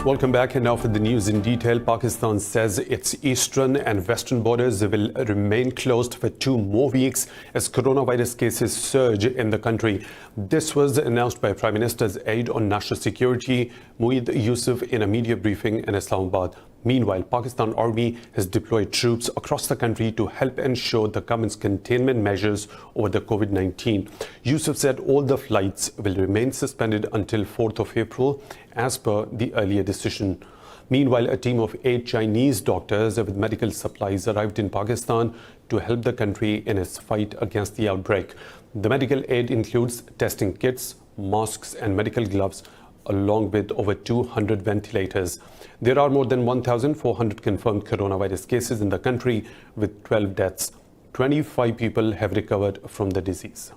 Welcome back, and now for the news in detail. Pakistan says its eastern and western borders will remain closed for 2 more weeks as coronavirus cases surge in the country. This was announced by Prime Minister's aide on national security, Mueed Yusuf, in a media briefing in Islamabad. Meanwhile, Pakistan Army has deployed troops across the country to help ensure the government's containment measures over the COVID-19. Yusuf said all the flights will remain suspended until 4th of April, as per the earlier decision. Meanwhile, a team of 8 Chinese doctors with medical supplies arrived in Pakistan to help the country in its fight against the outbreak. The medical aid includes testing kits, masks and medical gloves, along with over 200 ventilators. There are more than 1,400 confirmed coronavirus cases in the country, with 12 deaths. 25 people have recovered from the disease.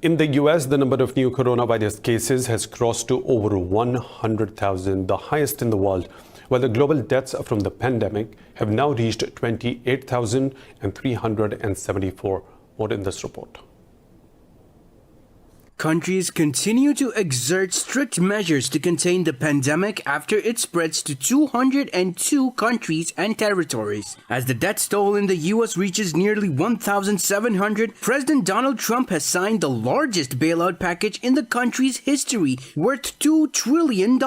In the US, the number of new coronavirus cases has crossed to over 100,000, the highest in the world, while the global deaths from the pandemic have now reached 28,374. More in this report. Countries continue to exert strict measures to contain the pandemic after it spreads to 202 countries and territories. As the death toll in the U.S. reaches nearly 1,700, President Donald Trump has signed the largest bailout package in the country's history, worth $2 trillion.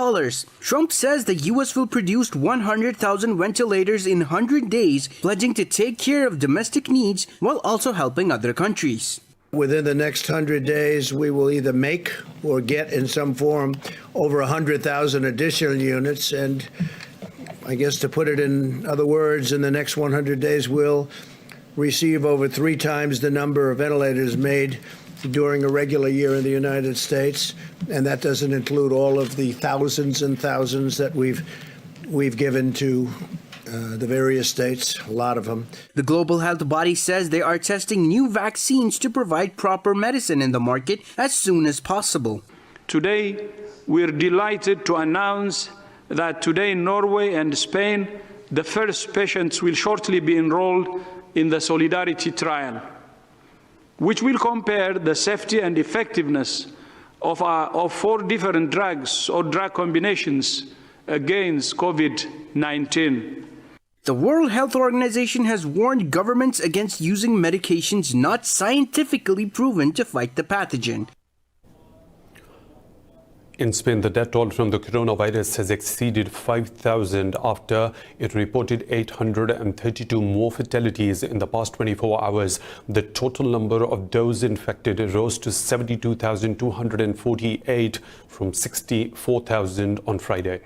Trump says the U.S. will produce 100,000 ventilators in 100 days, pledging to take care of domestic needs while also helping other countries. Within the next 100 days, we will either make or get in some form over 100,000 additional units. And I guess to put it in other words, in the next 100 days, we'll receive over 3 times the number of ventilators made during a regular year in the United States. And that doesn't include all of the thousands and thousands that we've given to the various states, a lot of them. The global health body says they are testing new vaccines to provide proper medicine in the market as soon as possible. Today, we're delighted to announce that today in Norway and Spain, the first patients will shortly be enrolled in the Solidarity trial, which will compare the safety and effectiveness of 4 different drugs or drug combinations against COVID-19. The World Health Organization has warned governments against using medications not scientifically proven to fight the pathogen. In Spain, the death toll from the coronavirus has exceeded 5,000 after it reported 832 more fatalities in the past 24 hours. The total number of those infected rose to 72,248 from 64,000 on Friday.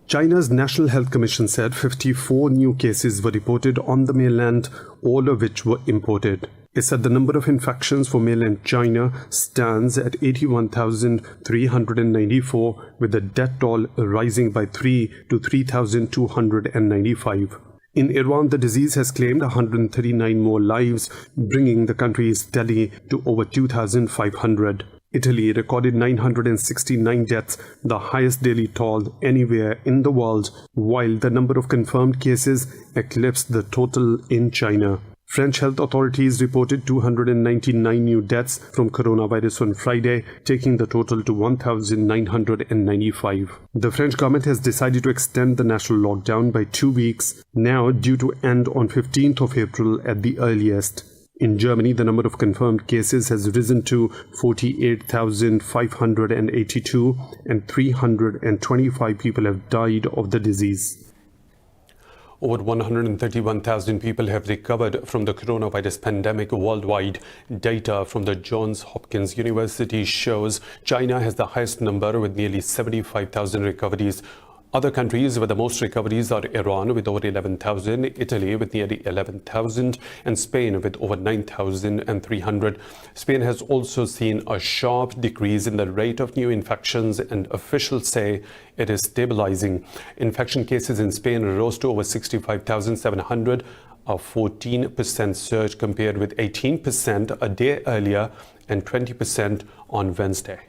China's National Health Commission said 54 new cases were reported on the mainland, all of which were imported. It said the number of infections for mainland China stands at 81,394, with the death toll rising by 3 to 3,295. In Iran, the disease has claimed 139 more lives, bringing the country's tally to over 2,500. Italy recorded 969 deaths, the highest daily toll anywhere in the world, while the number of confirmed cases eclipsed the total in China. French health authorities reported 299 new deaths from coronavirus on Friday, taking the total to 1,995. The French government has decided to extend the national lockdown by 2 weeks, now due to end on 15th of April at the earliest. In Germany, the number of confirmed cases has risen to 48,582 and 325 people have died of the disease. Over 131,000 people have recovered from the coronavirus pandemic worldwide. Data from the Johns Hopkins University shows China has the highest number with nearly 75,000 recoveries. Other countries with the most recoveries are Iran with over 11,000, Italy with nearly 11,000, and Spain with over 9,300. Spain has also seen a sharp decrease in the rate of new infections, and officials say it is stabilizing. Infection cases in Spain rose to over 65,700, a 14% surge compared with 18% a day earlier and 20% on Wednesday.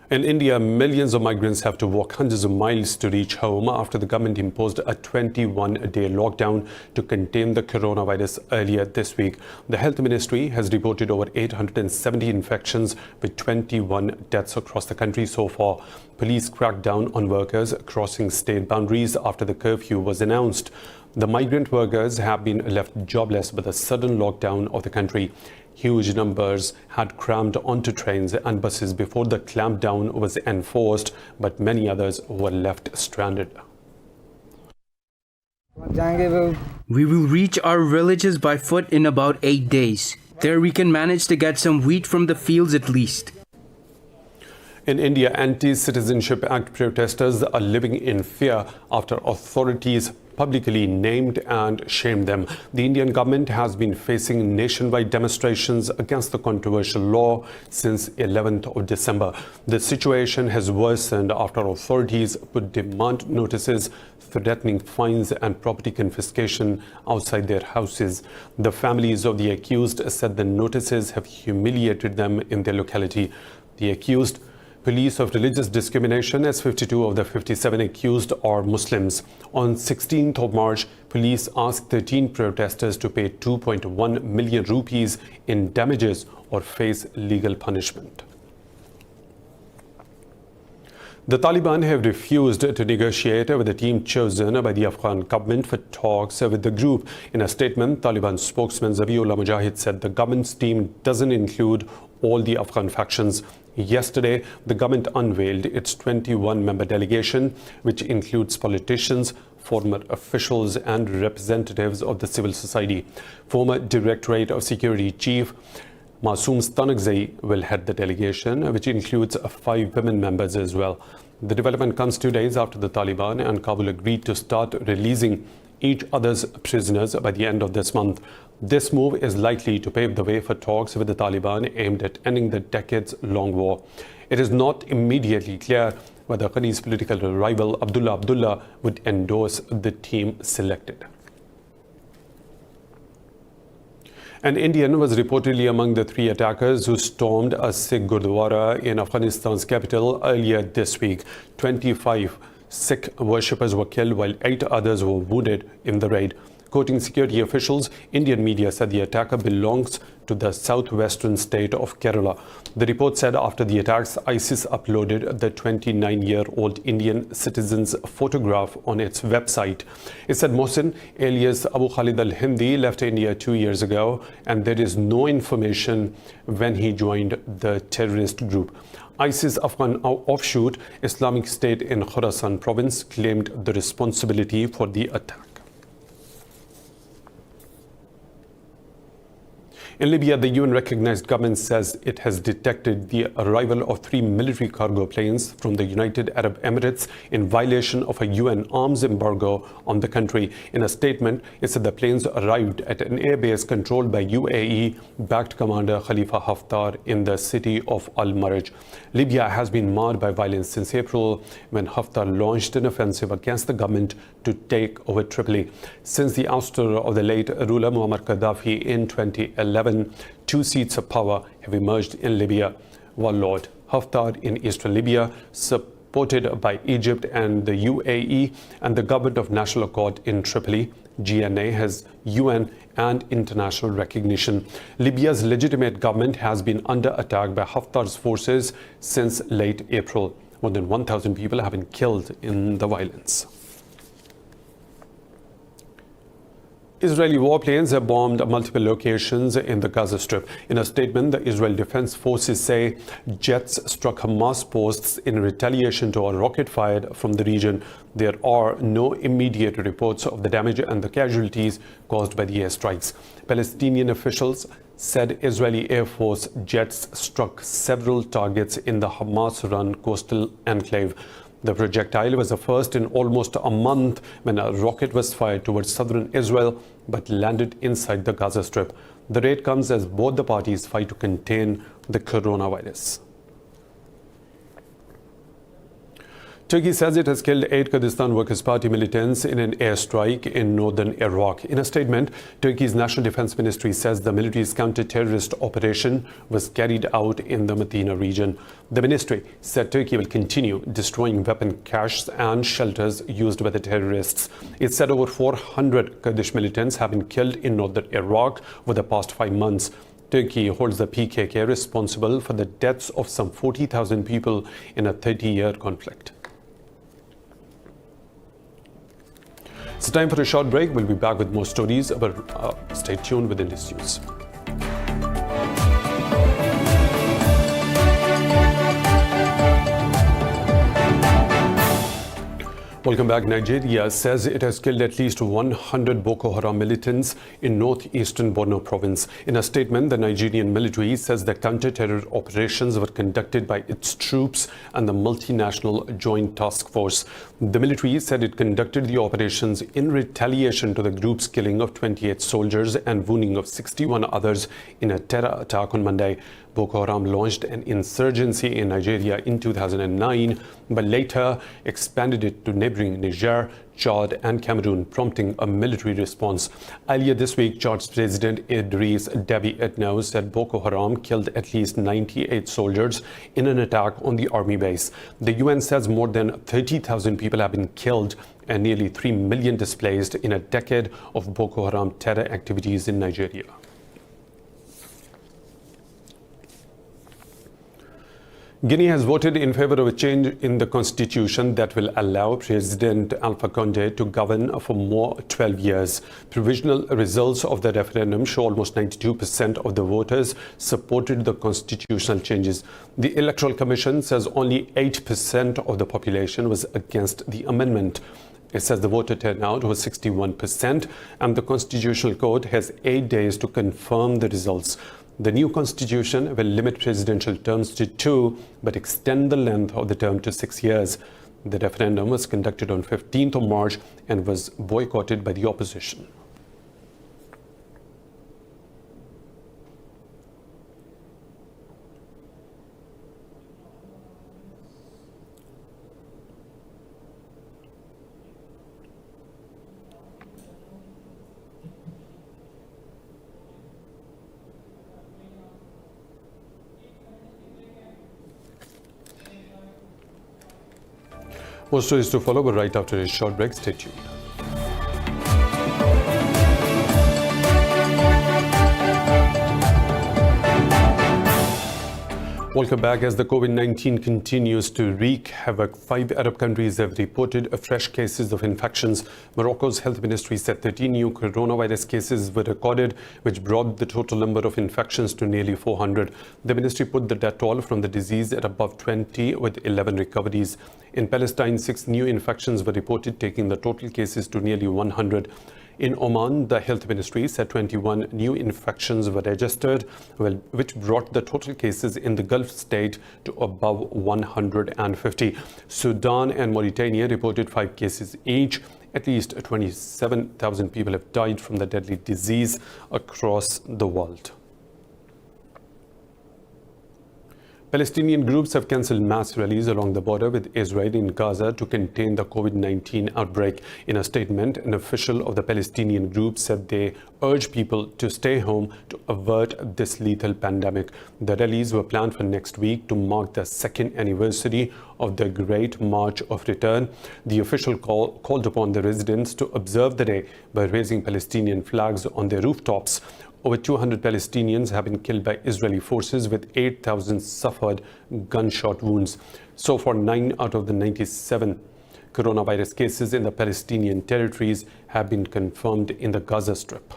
In India, millions of migrants have to walk hundreds of miles to reach home after the government imposed a 21-day lockdown to contain the coronavirus earlier this week. The Health Ministry has reported over 870 infections with 21 deaths across the country so far. Police cracked down on workers crossing state boundaries after the curfew was announced. The migrant workers have been left jobless by the sudden lockdown of the country. Huge numbers had crammed onto trains and buses before the clampdown was enforced, but many others were left stranded. We will reach our villages by foot in about 8 days. There we can manage to get some wheat from the fields at least. In India, Anti-Citizenship Act protesters are living in fear after authorities publicly named and shamed them. The Indian government has been facing nationwide demonstrations against the controversial law since 11th of December. The situation has worsened after authorities put demand notices threatening fines and property confiscation outside their houses. The families of the accused said the notices have humiliated them in their locality. The accused police of religious discrimination, as 52 of the 57 accused are Muslims. On 16th of March, police asked 13 protesters to pay 2.1 million rupees in damages or face legal punishment. The Taliban have refused to negotiate with the team chosen by the Afghan government for talks with the group. In a statement, Taliban spokesman Zabiullah Mujahid said the government's team doesn't include all the Afghan factions. Yesterday, the government unveiled its 21-member delegation, which includes politicians, former officials and representatives of the civil society. Former Directorate of Security Chief Masoom Stanagzai will head the delegation, which includes 5 women members as well. The development comes 2 days after the Taliban and Kabul agreed to start releasing each other's prisoners by the end of this month. This move is likely to pave the way for talks with the Taliban aimed at ending the decades-long war. It is not immediately clear whether Ghani's political rival Abdullah would endorse the team selected. An Indian was reportedly among the 3 attackers who stormed a Sikh Gurdwara in Afghanistan's capital earlier this week. 25 Sikh worshippers were killed while 8 others were wounded in the raid. Quoting security officials, Indian media said the attacker belongs to the southwestern state of Kerala. The report said after the attacks, ISIS uploaded the 29-year-old Indian citizen's photograph on its website. It said Mohsin, alias Abu Khalid al-Hindi, left India 2 years ago, and there is no information when he joined the terrorist group. ISIS Afghan offshoot, Islamic State in Khorasan province, claimed the responsibility for the attack. In Libya, the UN-recognized government says it has detected the arrival of 3 military cargo planes from the United Arab Emirates in violation of a UN arms embargo on the country. In a statement, it said the planes arrived at an airbase controlled by UAE-backed commander Khalifa Haftar in the city of Al-Marj. Libya has been marred by violence since April, when Haftar launched an offensive against the government to take over Tripoli. Since the ouster of the late ruler Muammar Gaddafi in 2011, 2 seats of power have emerged in Libya. Warlord Haftar in eastern Libya, supported by Egypt and the UAE, and the Government of National Accord in Tripoli, GNA, has UN and international recognition. Libya's legitimate government has been under attack by Haftar's forces since late April. More than 1,000 people have been killed in the violence. Israeli warplanes have bombed multiple locations in the Gaza Strip. In a statement, the Israel Defense Forces say jets struck Hamas posts in retaliation to a rocket fired from the region. There are no immediate reports of the damage and the casualties caused by the airstrikes. Palestinian officials said Israeli Air Force jets struck several targets in the Hamas-run coastal enclave. The projectile was the first in almost a month when a rocket was fired towards southern Israel but landed inside the Gaza Strip. The raid comes as both the parties fight to contain the coronavirus. Turkey says it has killed 8 Kurdistan Workers' Party militants in an airstrike in northern Iraq. In a statement, Turkey's National Defense Ministry says the military's counter-terrorist operation was carried out in the Medina region. The ministry said Turkey will continue destroying weapon caches and shelters used by the terrorists. It said over 400 Kurdish militants have been killed in northern Iraq over the past 5 months. Turkey holds the PKK responsible for the deaths of some 40,000 people in a 30-year conflict. It's time for a short break. We'll be back with more stories, but stay tuned with Indus News. Welcome back. Nigeria says it has killed at least 100 Boko Haram militants in northeastern Borno province. In a statement, the Nigerian military says the counter-terror operations were conducted by its troops and the multinational Joint Task Force. The military said it conducted the operations in retaliation to the group's killing of 28 soldiers and wounding of 61 others in a terror attack on Monday. Boko Haram launched an insurgency in Nigeria in 2009, but later expanded it to neighboring Niger, Chad and Cameroon, prompting a military response. Earlier this week, Chad's President Idris Deby Itno said Boko Haram killed at least 98 soldiers in an attack on the army base. The UN says more than 30,000 people have been killed and nearly 3 million displaced in a decade of Boko Haram terror activities in Nigeria. Guinea has voted in favor of a change in the constitution that will allow President Alpha Condé to govern for more 12 years. Provisional results of the referendum show almost 92% of the voters supported the constitutional changes. The Electoral Commission says only 8% of the population was against the amendment. It says the voter turnout was 61%, and the Constitutional Court has 8 days to confirm the results. The new constitution will limit presidential terms to 2, but extend the length of the term to 6 years. The referendum was conducted on 15th of March and was boycotted by the opposition. More stories to follow, but right after a short break. Stay tuned. Welcome back. As the COVID-19 continues to wreak havoc, 5 Arab countries have reported fresh cases of infections. Morocco's health ministry said 13 new coronavirus cases were recorded, which brought the total number of infections to nearly 400. The ministry put the death toll from the disease at above 20, with 11 recoveries. In Palestine, 6 new infections were reported, taking the total cases to nearly 100. In Oman, the health ministry said 21 new infections were registered, which brought the total cases in the Gulf state to above 150. Sudan and Mauritania reported 5 cases each. At least 27,000 people have died from the deadly disease across the world. Palestinian groups have cancelled mass rallies along the border with Israel in Gaza to contain the COVID-19 outbreak. In a statement, an official of the Palestinian group said they urge people to stay home to avert this lethal pandemic. The rallies were planned for next week to mark the 2nd anniversary of the Great March of Return. The official called upon the residents to observe the day by raising Palestinian flags on their rooftops. Over 200 Palestinians have been killed by Israeli forces, with 8,000 suffered gunshot wounds. So far, 9 out of the 97 coronavirus cases in the Palestinian territories have been confirmed in the Gaza Strip.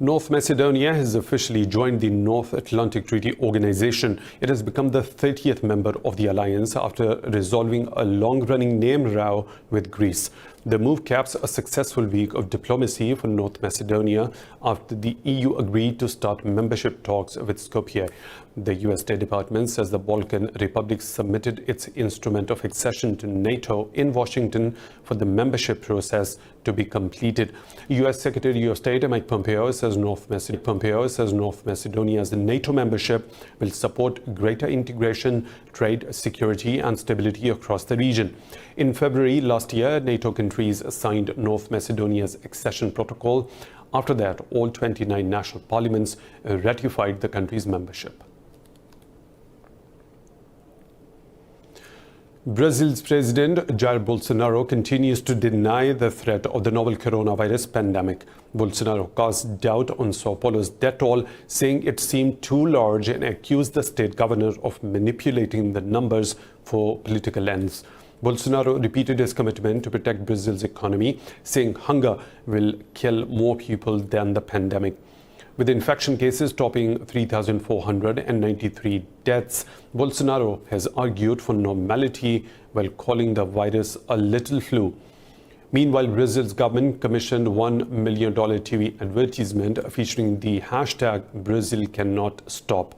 North Macedonia has officially joined the North Atlantic Treaty Organization. It has become the 30th member of the alliance after resolving a long-running name row with Greece. The move caps a successful week of diplomacy for North Macedonia after the EU agreed to start membership talks with Skopje. The U.S. State Department says the Balkan republic submitted its instrument of accession to NATO in Washington for the membership process to be completed. U.S. Secretary of State Mike Pompeo says North Macedonia's NATO membership will support greater integration, trade, security and stability across the region. In February last year, NATO countries signed North Macedonia's accession protocol. After that, all 29 national parliaments ratified the country's membership. Brazil's President Jair Bolsonaro continues to deny the threat of the novel coronavirus pandemic. Bolsonaro cast doubt on Sao Paulo's death toll, saying it seemed too large, and accused the state governor of manipulating the numbers for political ends. Bolsonaro repeated his commitment to protect Brazil's economy, saying hunger will kill more people than the pandemic. With infection cases topping 3,493 deaths, Bolsonaro has argued for normality while calling the virus a little flu. Meanwhile, Brazil's government commissioned $1 million TV advertisement featuring the hashtag Brazil cannot stop.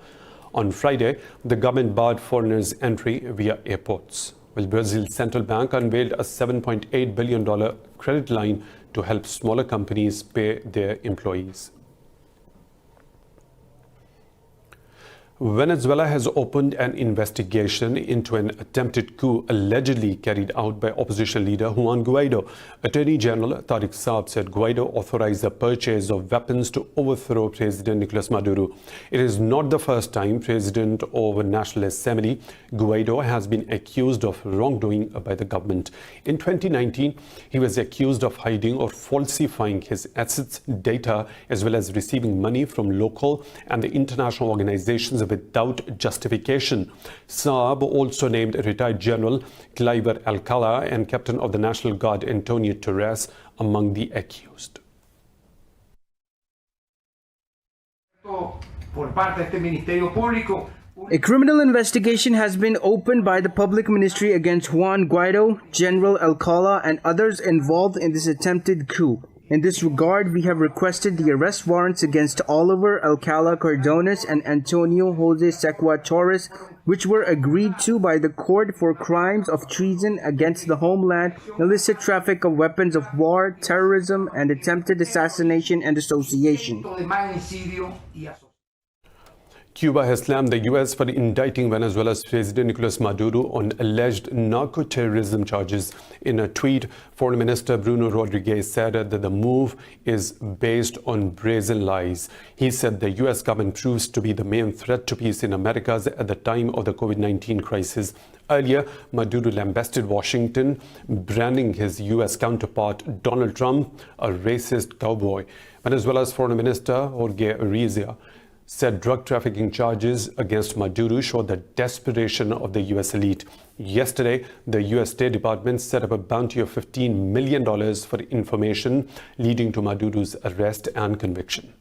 On Friday, the government barred foreigners' entry via airports, while Brazil's central bank unveiled a $7.8 billion credit line to help smaller companies pay their employees. Venezuela has opened an investigation into an attempted coup allegedly carried out by opposition leader Juan Guaido. Attorney General Tariq Saab said Guaido authorized the purchase of weapons to overthrow President Nicolas Maduro. It is not the first time President of National Assembly Guaido has been accused of wrongdoing by the government. In 2019, he was accused of hiding or falsifying his assets, data, as well as receiving money from local and the international organizations without justification. Saab also named retired General Cliver Alcala and Captain of the National Guard Antonio Torres among the accused. A criminal investigation has been opened by the Public Ministry against Juan Guaido, General Alcala, and others involved in this attempted coup. In this regard, we have requested the arrest warrants against Oliver Alcala Cardones and Antonio Jose Secua Torres, which were agreed to by the court for crimes of treason against the homeland, illicit traffic of weapons of war, terrorism, and attempted assassination and association. Cuba has slammed the U.S. for indicting Venezuela's President Nicolas Maduro on alleged narco-terrorism charges. In a tweet, Foreign Minister Bruno Rodriguez said that the move is based on brazen lies. He said the U.S. government proves to be the main threat to peace in Americas at the time of the COVID-19 crisis. Earlier, Maduro lambasted Washington, branding his U.S. counterpart Donald Trump a racist cowboy. Venezuela's Foreign Minister Jorge Arrizia said drug trafficking charges against Maduro show the desperation of the U.S. elite. Yesterday, the U.S. State Department set up a bounty of $15 million for information leading to Maduro's arrest and conviction.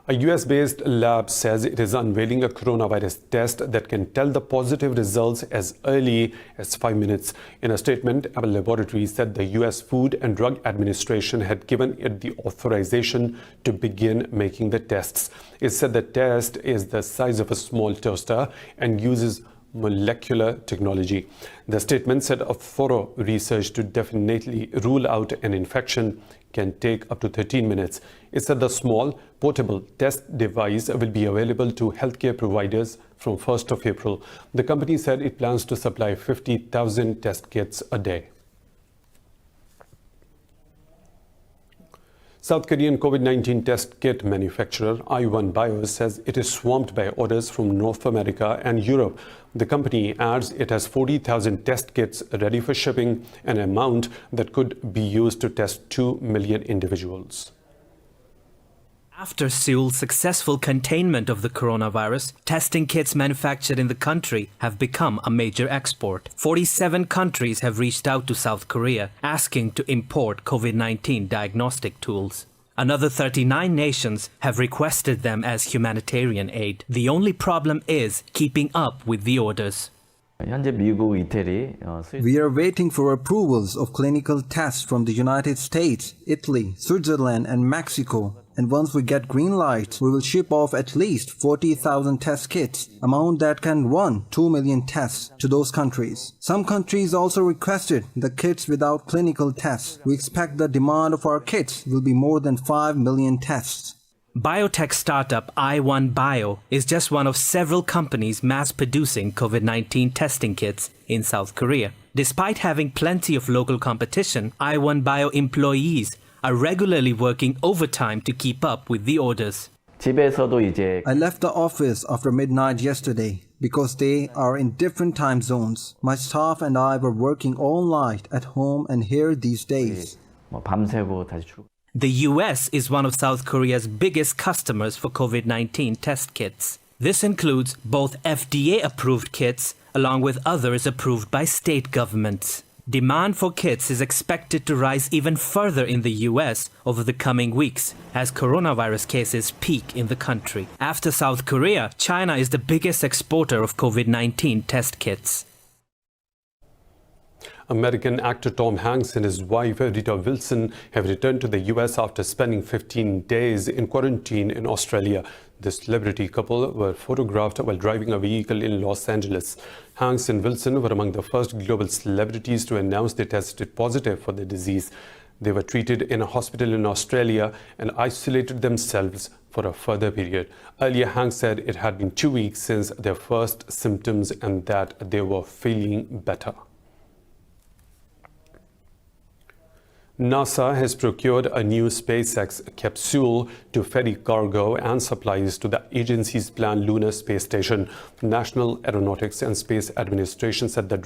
A US-based lab says it is unveiling a coronavirus test that can tell the positive results as early as 5 minutes. In a statement, Apple Laboratories said the US Food and Drug Administration had given it the authorization to begin making the tests. It said the test is the size of a small toaster and uses molecular technology. The statement said a thorough research to definitely rule out an infection can take up to 13 minutes. It said the small, portable test device will be available to healthcare providers from 1st of April. The company said it plans to supply 50,000 test kits a day. South Korean COVID-19 test kit manufacturer I1 Bio says it is swamped by orders from North America and Europe. The company adds it has 40,000 test kits ready for shipping, an amount that could be used to test 2 million individuals. After Seoul's successful containment of the coronavirus, testing kits manufactured in the country have become a major export. 47 countries have reached out to South Korea asking to import COVID-19 diagnostic tools. Another 39 nations have requested them as humanitarian aid. The only problem is keeping up with the orders. We are waiting for approvals of clinical tests from the United States, Italy, Switzerland and Mexico. And once we get green light, we will ship off at least 40,000 test kits, amount that can run 2 million tests to those countries. Some countries also requested the kits without clinical tests. We expect the demand of our kits will be more than 5 million tests. Biotech startup I1 Bio is just one of several companies mass-producing COVID-19 testing kits in South Korea. Despite having plenty of local competition, I1 Bio employees are regularly working overtime to keep up with the orders. I left the office after midnight yesterday because they are in different time zones. My staff and I were working all night at home and here these days. The US is one of South Korea's biggest customers for COVID-19 test kits. This includes both FDA-approved kits along with others approved by state governments. Demand for kits is expected to rise even further in the US over the coming weeks as coronavirus cases peak in the country. After South Korea, China is the biggest exporter of COVID-19 test kits. American actor Tom Hanks and his wife Rita Wilson have returned to the US after spending 15 days in quarantine in Australia. The celebrity couple were photographed while driving a vehicle in Los Angeles. Hanks and Wilson were among the first global celebrities to announce they tested positive for the disease. They were treated in a hospital in Australia and isolated themselves for a further period. Earlier, Hanks said it had been 2 weeks since their first symptoms and that they were feeling better. NASA has procured a new SpaceX capsule to ferry cargo and supplies to the agency's planned lunar space station. National Aeronautics and Space Administration said the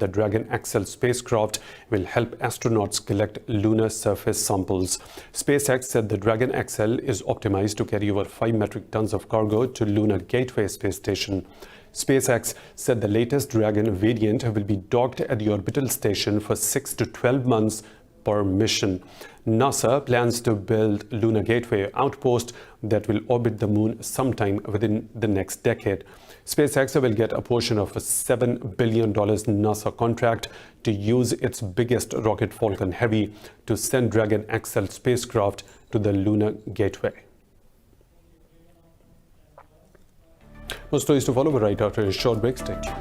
Dragon XL spacecraft will help astronauts collect lunar surface samples. SpaceX said the Dragon XL is optimized to carry over 5 metric tons of cargo to Lunar Gateway space station. SpaceX said the latest Dragon variant will be docked at the orbital station for 6 to 12 months per mission. NASA plans to build Lunar Gateway outpost that will orbit the moon sometime within the next decade. SpaceX will get a portion of a $7 billion NASA contract to use its biggest rocket Falcon Heavy to send Dragon XL spacecraft to the Lunar Gateway. More stories to follow right after a short break. Stay tuned.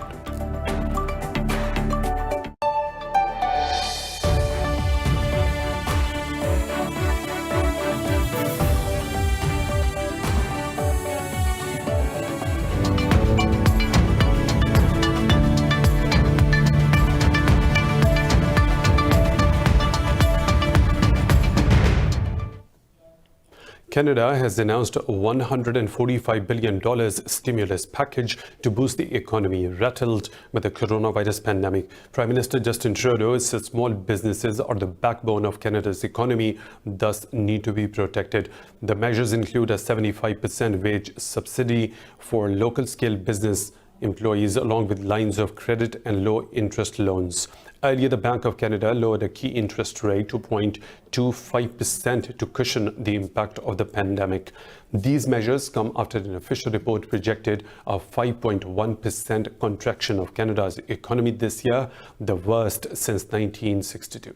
Canada has announced a $145 billion stimulus package to boost the economy rattled by the coronavirus pandemic. Prime Minister Justin Trudeau said small businesses are the backbone of Canada's economy, thus need to be protected. The measures include a 75% wage subsidy for local-scale business employees, along with lines of credit and low-interest loans. Earlier, the Bank of Canada lowered a key interest rate to 0.25% to cushion the impact of the pandemic. These measures come after an official report projected a 5.1% contraction of Canada's economy this year, the worst since 1962.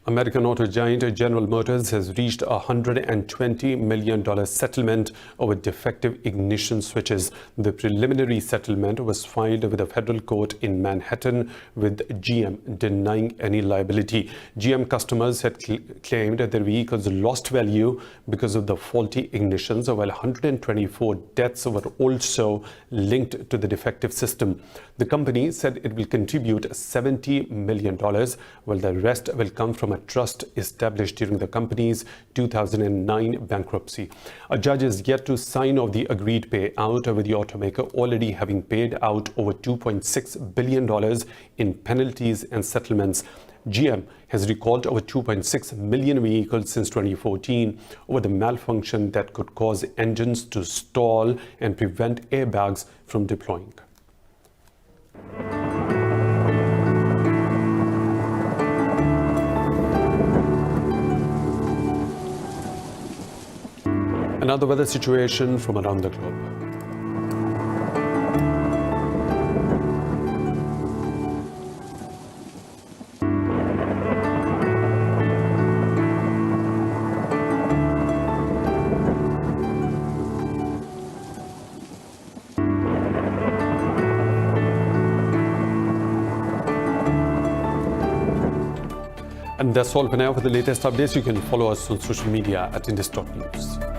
American auto giant General Motors has reached a $120 million settlement over defective ignition switches. The preliminary settlement was filed with a federal court in Manhattan, with GM denying any liability. GM customers had claimed that their vehicles lost value because of the faulty ignitions, while 124 deaths were also linked to the defective system. The company said it will contribute $70 million, while the rest will come from a trust established during the company's 2009 bankruptcy. A judge is yet to sign off the agreed payout, with the automaker already having paid out over $2.6 billion in penalties and settlements. GM has recalled over 2.6 million vehicles since 2014 over the malfunction that could cause engines to stall and prevent airbags from deploying. Another weather situation from around the globe. And that's all for now. For the latest updates, you can follow us on social media at Indus.News.